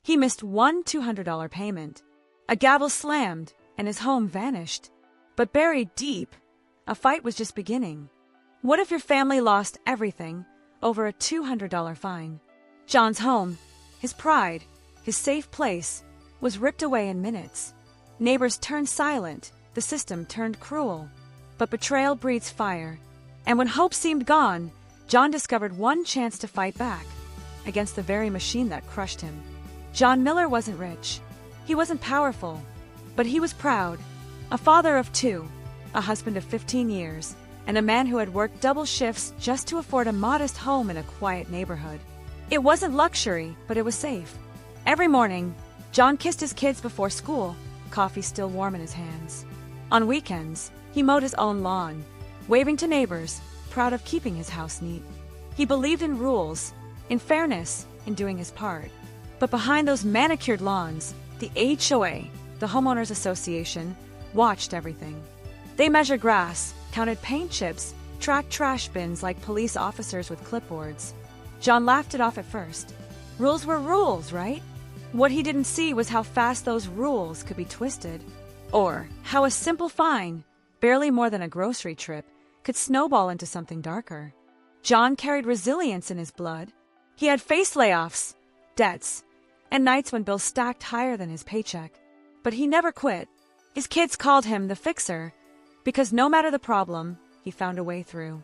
He missed one $200 payment. A gavel slammed, and his home vanished. But buried deep, a fight was just beginning. What if your family lost everything over a $200 fine? John's home, his pride, his safe place, was ripped away in minutes. Neighbors turned silent, the system turned cruel. But betrayal breeds fire, and when hope seemed gone, John discovered one chance to fight back against the very machine that crushed him. John Miller wasn't rich. He wasn't powerful, but he was proud. A father of two, a husband of 15 years, and a man who had worked double shifts just to afford a modest home in a quiet neighborhood. It wasn't luxury, but it was safe. Every morning, John kissed his kids before school, coffee still warm in his hands. On weekends, he mowed his own lawn, waving to neighbors, proud of keeping his house neat. He believed in rules, in fairness, in doing his part. But behind those manicured lawns, the HOA, the Homeowners Association, watched everything. They measured grass, counted paint chips, tracked trash bins like police officers with clipboards. John laughed it off at first. Rules were rules, right? What he didn't see was how fast those rules could be twisted. Or how a simple fine, barely more than a grocery trip, could snowball into something darker. John carried resilience in his blood. He had faced layoffs, debts, and nights when bills stacked higher than his paycheck. But he never quit. His kids called him the fixer, because no matter the problem, he found a way through.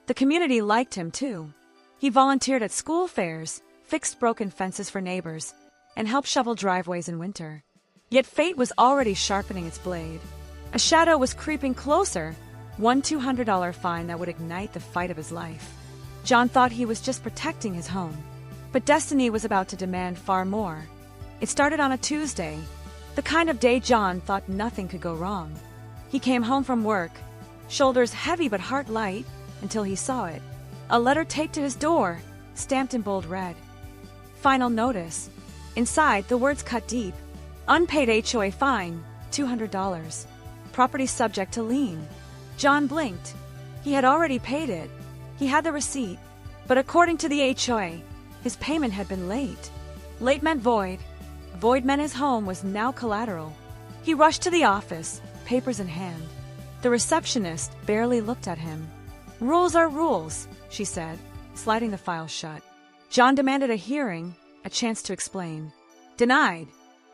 The community liked him too. He volunteered at school fairs, fixed broken fences for neighbors, and helped shovel driveways in winter. Yet fate was already sharpening its blade. A shadow was creeping closer, one $200 fine that would ignite the fight of his life. John thought he was just protecting his home. But destiny was about to demand far more. It started on a Tuesday, the kind of day John thought nothing could go wrong. He came home from work, shoulders heavy but heart light, until he saw it. A letter taped to his door, stamped in bold red. Final notice. Inside, the words cut deep. Unpaid HOA fine, $200. Property subject to lien. John blinked. He had already paid it. He had the receipt. But according to the HOA, his payment had been late. Late meant void. Void meant his home was now collateral. He rushed to the office, papers in hand. The receptionist barely looked at him. Rules are rules, she said, sliding the file shut. John demanded a hearing, a chance to explain. Denied.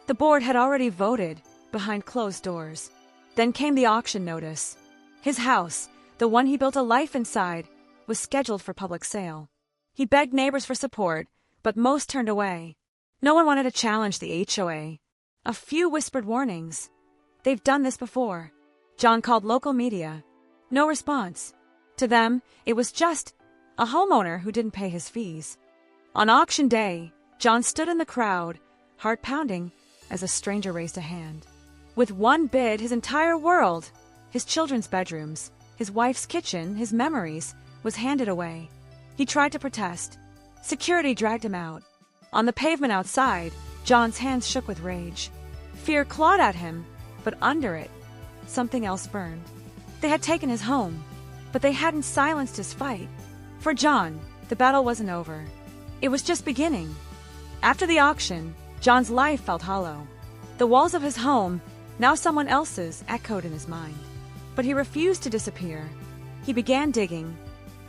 The board had already voted, behind closed doors. Then came the auction notice. His house, the one he built a life inside, was scheduled for public sale. He begged neighbors for support, but most turned away. No one wanted to challenge the HOA. A few whispered warnings. They've done this before. John called local media. No response. To them, it was just a homeowner who didn't pay his fees. On auction day, John stood in the crowd, heart pounding, as a stranger raised a hand. With one bid, his entire world, his children's bedrooms, his wife's kitchen, his memories, was handed away. He tried to protest. Security dragged him out. On the pavement outside, John's hands shook with rage. Fear clawed at him, but under it, something else burned. They had taken his home, but they hadn't silenced his fight. For John, the battle wasn't over. It was just beginning. After the auction, John's life felt hollow. The walls of his home, now someone else's, echoed in his mind. But he refused to disappear. He began digging,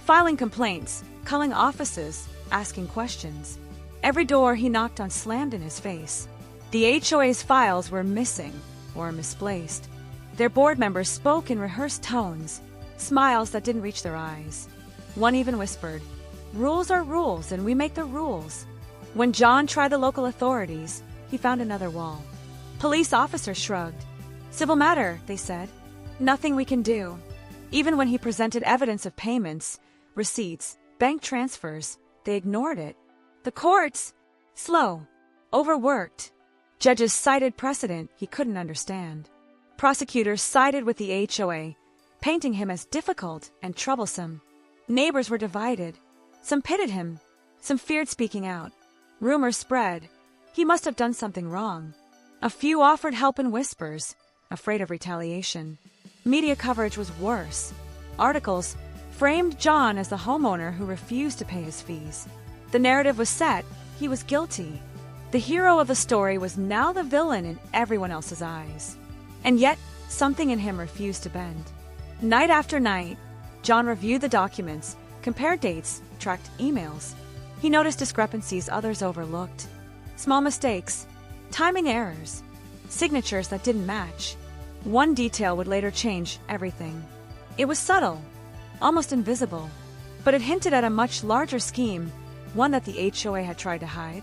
filing complaints, calling offices, asking questions. Every door he knocked on slammed in his face. The HOA's files were missing or misplaced. Their board members spoke in rehearsed tones, smiles that didn't reach their eyes. One even whispered, "Rules are rules, and we make the rules." When John tried the local authorities, he found another wall. Police officers shrugged. "Civil matter," they said. "Nothing we can do." Even when he presented evidence of payments, receipts, bank transfers, they ignored it. The courts, slow, overworked. Judges cited precedent he couldn't understand. Prosecutors sided with the HOA, painting him as difficult and troublesome. Neighbors were divided. Some pitied him, some feared speaking out. Rumors spread. He must have done something wrong. A few offered help in whispers, afraid of retaliation. Media coverage was worse. Articles framed John as the homeowner who refused to pay his fees. The narrative was set. He was guilty. The hero of the story was now the villain in everyone else's eyes. And yet, something in him refused to bend. Night after night, John reviewed the documents, compared dates, tracked emails. He noticed discrepancies others overlooked. Small mistakes, timing errors, signatures that didn't match. One detail would later change everything. It was subtle, almost invisible, but it hinted at a much larger scheme, one that the HOA had tried to hide.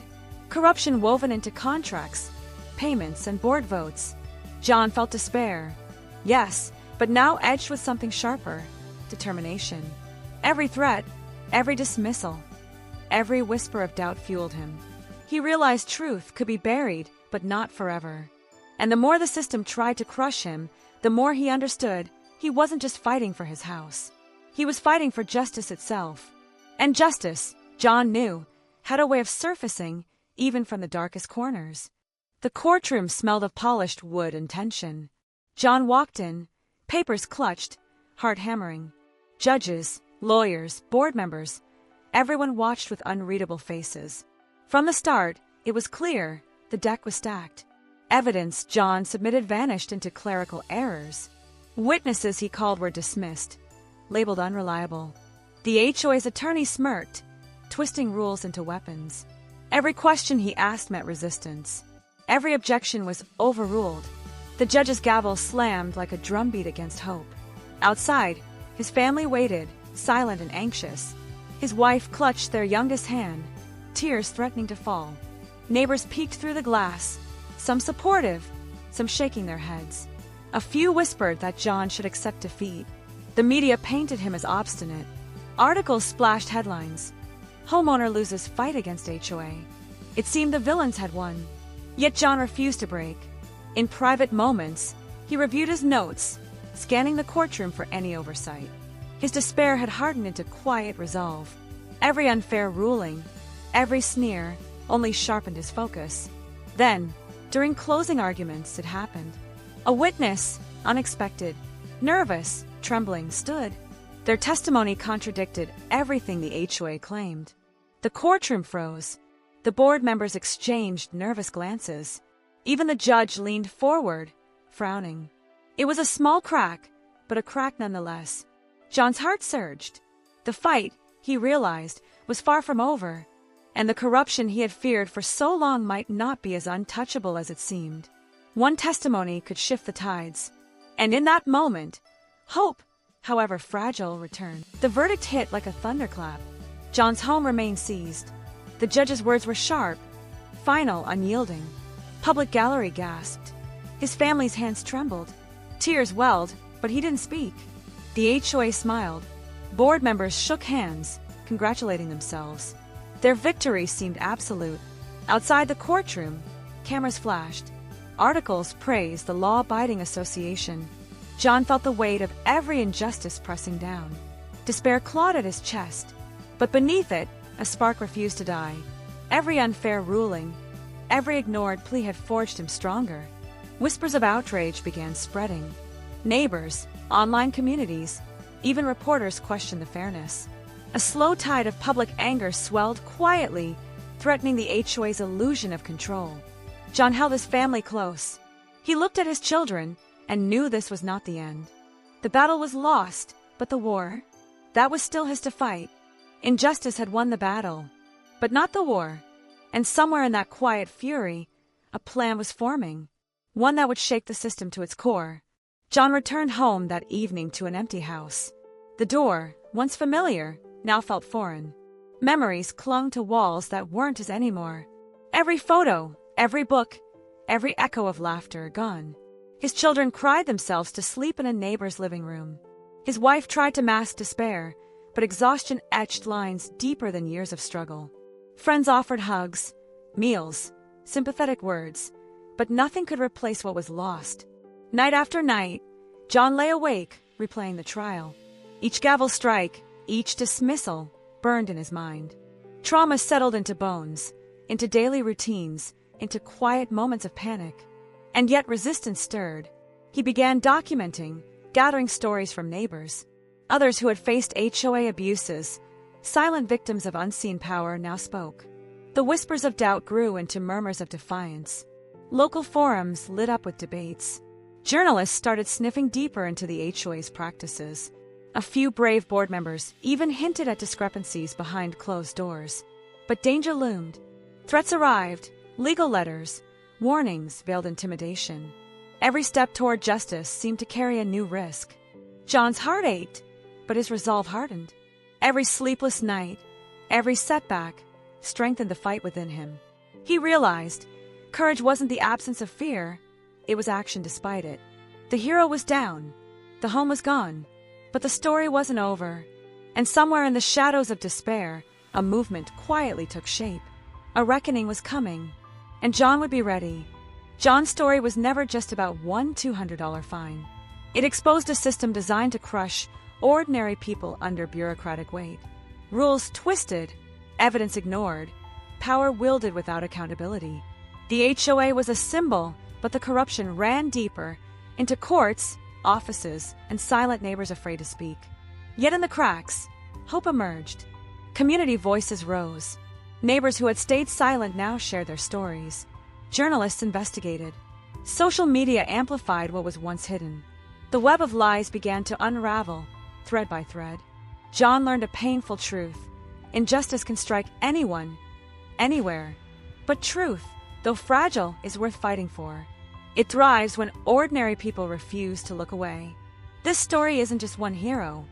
Corruption woven into contracts, payments, and board votes. John felt despair. Yes, but now edged with something sharper: determination. Every threat, every dismissal, every whisper of doubt fueled him. He realized truth could be buried, but not forever. And the more the system tried to crush him, the more he understood he wasn't just fighting for his house. He was fighting for justice itself. And justice, John knew, had a way of surfacing even from the darkest corners. The courtroom smelled of polished wood and tension. John walked in, papers clutched, heart hammering. Judges, lawyers, board members, everyone watched with unreadable faces. From the start, it was clear the deck was stacked. Evidence John submitted vanished into clerical errors. Witnesses he called were dismissed, labeled unreliable. The HOA's attorney smirked, twisting rules into weapons. Every question he asked met resistance. Every objection was overruled. The judge's gavel slammed like a drumbeat against hope. Outside, his family waited, silent and anxious. His wife clutched their youngest hand, tears threatening to fall. Neighbors peeked through the glass, some supportive, some shaking their heads. A few whispered that John should accept defeat. The media painted him as obstinate. Articles splashed headlines: "Homeowner loses fight against HOA." It seemed the villains had won. Yet John refused to break. In private moments, he reviewed his notes, scanning the courtroom for any oversight. His despair had hardened into quiet resolve. Every unfair ruling, every sneer, only sharpened his focus. Then, during closing arguments, it happened. A witness, unexpected, nervous, trembling, stood. Their testimony contradicted everything the HOA claimed. The courtroom froze. The board members exchanged nervous glances. Even the judge leaned forward, frowning. It was a small crack, but a crack nonetheless. John's heart surged. The fight, he realized, was far from over, and the corruption he had feared for so long might not be as untouchable as it seemed. One testimony could shift the tides. And in that moment, hope, however fragile, returned. The verdict hit like a thunderclap. John's home remained seized. The judge's words were sharp, final, unyielding. Public gallery gasped. His family's hands trembled. Tears welled, but he didn't speak. The HOA smiled. Board members shook hands, congratulating themselves. Their victory seemed absolute. Outside the courtroom, cameras flashed. Articles praised the law-abiding association. John felt the weight of every injustice pressing down. Despair clawed at his chest, but beneath it, a spark refused to die. Every unfair ruling, every ignored plea had forged him stronger. Whispers of outrage began spreading. Neighbors, online communities, even reporters questioned the fairness. A slow tide of public anger swelled quietly, threatening the HOA's illusion of control. John held his family close. He looked at his children and knew this was not the end. The battle was lost, but the war, that was still his to fight. Injustice had won the battle, but not the war. And somewhere in that quiet fury, a plan was forming, one that would shake the system to its core. John returned home that evening to an empty house. The door, once familiar, now felt foreign. Memories clung to walls that weren't his anymore. Every photo, every book, every echo of laughter gone. His children cried themselves to sleep in a neighbor's living room. His wife tried to mask despair, but exhaustion etched lines deeper than years of struggle. Friends offered hugs, meals, sympathetic words, but nothing could replace what was lost. Night after night, John lay awake, replaying the trial. Each gavel strike, each dismissal, burned in his mind. Trauma settled into bones, into daily routines, into quiet moments of panic. And yet resistance stirred. He began documenting, gathering stories from neighbors. Others who had faced HOA abuses, silent victims of unseen power, now spoke. The whispers of doubt grew into murmurs of defiance. Local forums lit up with debates. Journalists started sniffing deeper into the HOA's practices. A few brave board members even hinted at discrepancies behind closed doors. But danger loomed. Threats arrived, legal letters, warnings veiled intimidation. Every step toward justice seemed to carry a new risk. John's heart ached, but his resolve hardened. Every sleepless night, every setback, strengthened the fight within him. He realized courage wasn't the absence of fear, it was action despite it. The hero was down, the home was gone, but the story wasn't over. And somewhere in the shadows of despair, a movement quietly took shape. A reckoning was coming, and John would be ready. John's story was never just about one $200 fine. It exposed a system designed to crush ordinary people under bureaucratic weight. Rules twisted, evidence ignored, power wielded without accountability. The HOA was a symbol, but the corruption ran deeper into courts, offices, and silent neighbors afraid to speak. Yet in the cracks, hope emerged. Community voices rose. Neighbors who had stayed silent now shared their stories. Journalists investigated. Social media amplified what was once hidden. The web of lies began to unravel, thread by thread. John learned a painful truth. Injustice can strike anyone, anywhere. But truth, though fragile, is worth fighting for. It thrives when ordinary people refuse to look away. This story isn't just one hero.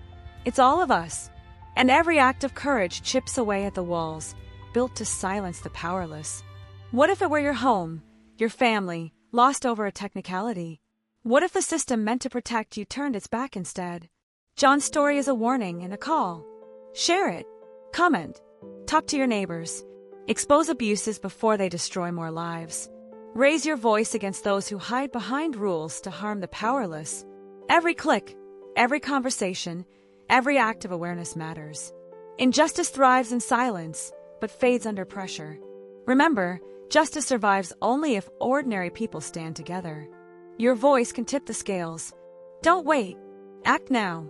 It's all of us. And every act of courage chips away at the walls, built to silence the powerless. What if it were your home, your family, lost over a technicality? What if the system meant to protect you turned its back instead? John's story is a warning and a call. Share it. Comment. Talk to your neighbors. Expose abuses before they destroy more lives. Raise your voice against those who hide behind rules to harm the powerless. Every click, every conversation, every act of awareness matters. Injustice thrives in silence, but fades under pressure. Remember, justice survives only if ordinary people stand together. Your voice can tip the scales. Don't wait. Act now.